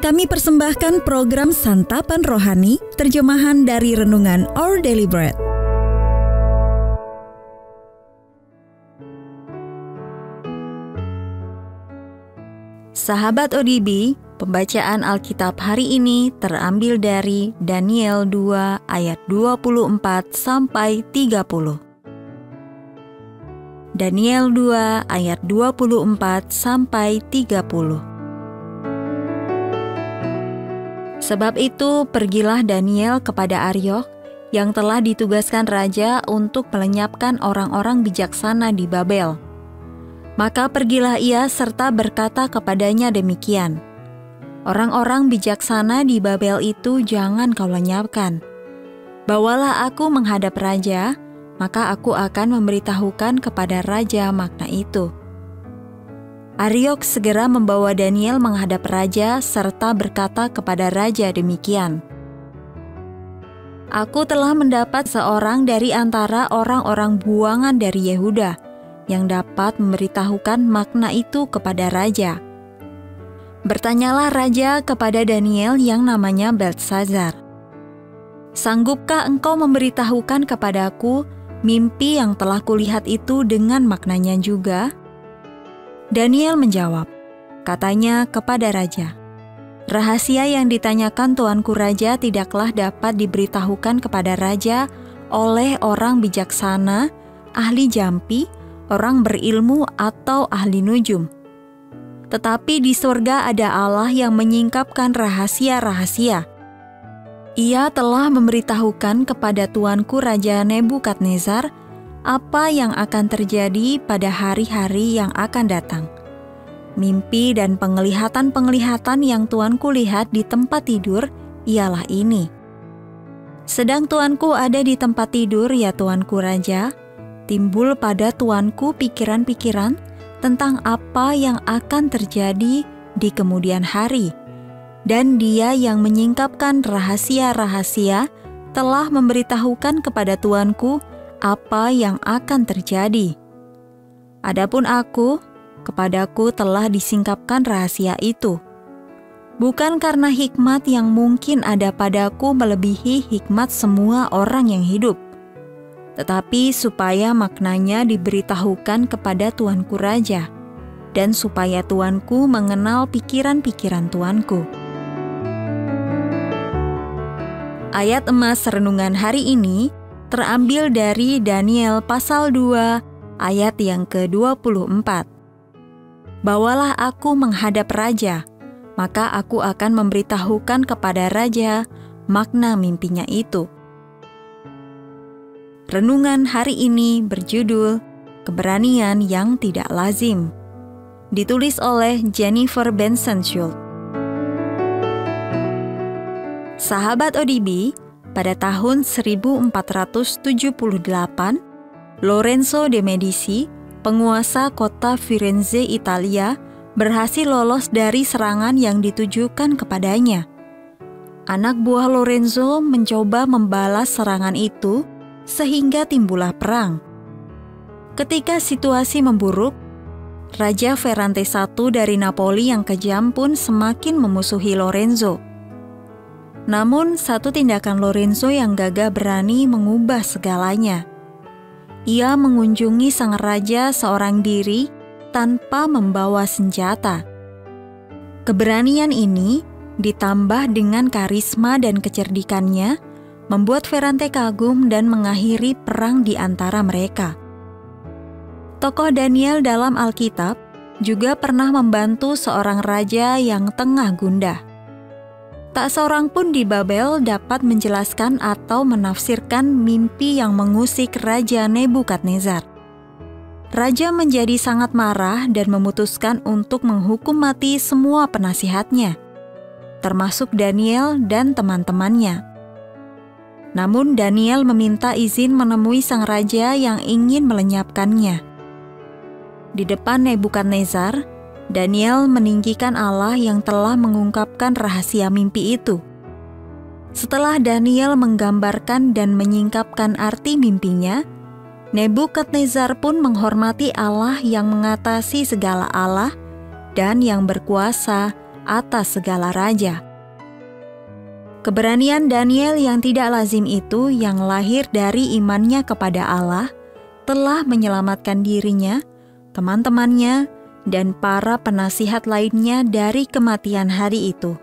Kami persembahkan program Santapan Rohani, terjemahan dari Renungan Our Daily Bread. Sahabat ODB, pembacaan Alkitab hari ini terambil dari Daniel 2 ayat 24 sampai 30. Daniel 2 ayat 24 sampai 30. Sebab itu pergilah Daniel kepada Aryok yang telah ditugaskan raja untuk melenyapkan orang-orang bijaksana di Babel. Maka pergilah ia serta berkata kepadanya demikian, orang-orang bijaksana di Babel itu jangan kau lenyapkan. Bawalah aku menghadap raja, maka aku akan memberitahukan kepada raja makna itu. Aryok segera membawa Daniel menghadap raja serta berkata kepada raja demikian, aku telah mendapat seorang dari antara orang-orang buangan dari Yehuda yang dapat memberitahukan makna itu kepada raja. Bertanyalah raja kepada Daniel yang namanya Beltsazar, sanggupkah engkau memberitahukan kepadaku mimpi yang telah kulihat itu dengan maknanya juga? Daniel menjawab, katanya kepada raja, rahasia yang ditanyakan tuanku raja tidaklah dapat diberitahukan kepada raja oleh orang bijaksana, ahli jampi, orang berilmu atau ahli nujum. Tetapi di surga ada Allah yang menyingkapkan rahasia-rahasia. Ia telah memberitahukan kepada tuanku Raja Nebukadnezar apa yang akan terjadi pada hari-hari yang akan datang. Mimpi dan penglihatan-penglihatan yang tuanku lihat di tempat tidur ialah ini. Sedang tuanku ada di tempat tidur, ya tuanku raja, timbul pada tuanku pikiran-pikiran tentang apa yang akan terjadi di kemudian hari. Dan dia yang menyingkapkan rahasia-rahasia telah memberitahukan kepada tuanku apa yang akan terjadi. Adapun aku, kepadaku telah disingkapkan rahasia itu. Bukan karena hikmat yang mungkin ada padaku melebihi hikmat semua orang yang hidup, tetapi supaya maknanya diberitahukan kepada tuanku raja, dan supaya tuanku mengenal pikiran-pikiran tuanku. Ayat emas renungan hari ini terambil dari Daniel pasal 2 ayat yang ke-24. Bawalah aku menghadap raja, maka aku akan memberitahukan kepada raja makna mimpinya itu. Renungan hari ini berjudul Keberanian yang Tidak Lazim. Ditulis oleh Jennifer Benson Schultz. Sahabat ODB, pada tahun 1478, Lorenzo de Medici, penguasa kota Firenze, Italia, berhasil lolos dari serangan yang ditujukan kepadanya. Anak buah Lorenzo mencoba membalas serangan itu, sehingga timbullah perang. Ketika situasi memburuk, Raja Ferrante I dari Napoli yang kejam pun semakin memusuhi Lorenzo. Namun, satu tindakan Lorenzo yang gagah berani mengubah segalanya. Ia mengunjungi sang raja seorang diri tanpa membawa senjata. Keberanian ini, ditambah dengan karisma dan kecerdikannya, membuat Ferrante kagum dan mengakhiri perang di antara mereka. Tokoh Daniel dalam Alkitab juga pernah membantu seorang raja yang tengah gundah. Tak seorang pun di Babel dapat menjelaskan atau menafsirkan mimpi yang mengusik Raja Nebukadnezar. Raja menjadi sangat marah dan memutuskan untuk menghukum mati semua penasihatnya, termasuk Daniel dan teman-temannya. Namun Daniel meminta izin menemui sang raja yang ingin melenyapkannya. Di depan Nebukadnezar, Daniel meninggikan Allah yang telah mengungkapkan rahasia mimpi itu. Setelah Daniel menggambarkan dan menyingkapkan arti mimpinya, Nebukadnezar pun menghormati Allah yang mengatasi segala Allah dan yang berkuasa atas segala raja. Keberanian Daniel yang tidak lazim itu, yang lahir dari imannya kepada Allah, telah menyelamatkan dirinya, teman-temannya, dan para penasihat lainnya dari kematian hari itu.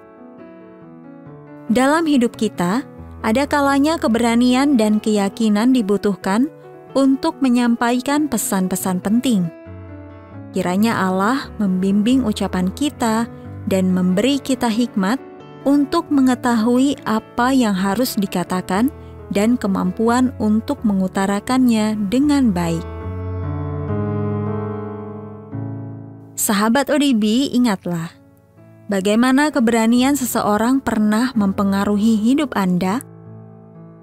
Dalam hidup kita, ada kalanya keberanian dan keyakinan dibutuhkan untuk menyampaikan pesan-pesan penting. Kiranya Allah membimbing ucapan kita dan memberi kita hikmat untuk mengetahui apa yang harus dikatakan dan kemampuan untuk mengutarakannya dengan baik. Sahabat ODB, ingatlah, bagaimana keberanian seseorang pernah mempengaruhi hidup Anda?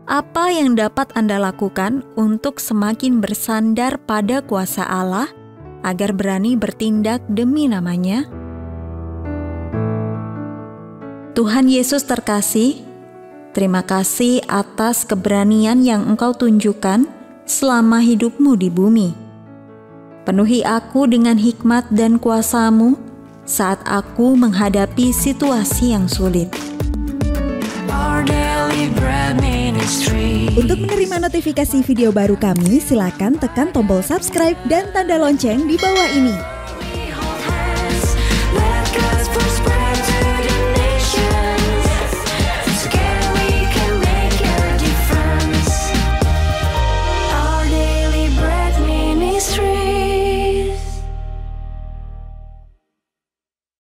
Apa yang dapat Anda lakukan untuk semakin bersandar pada kuasa Allah agar berani bertindak demi nama-Nya? Tuhan Yesus terkasih, terima kasih atas keberanian yang Engkau tunjukkan selama hidupmu di bumi. Penuhi aku dengan hikmat dan kuasa-Mu saat aku menghadapi situasi yang sulit. Untuk menerima notifikasi video baru kami, silakan tekan tombol subscribe dan tanda lonceng di bawah ini.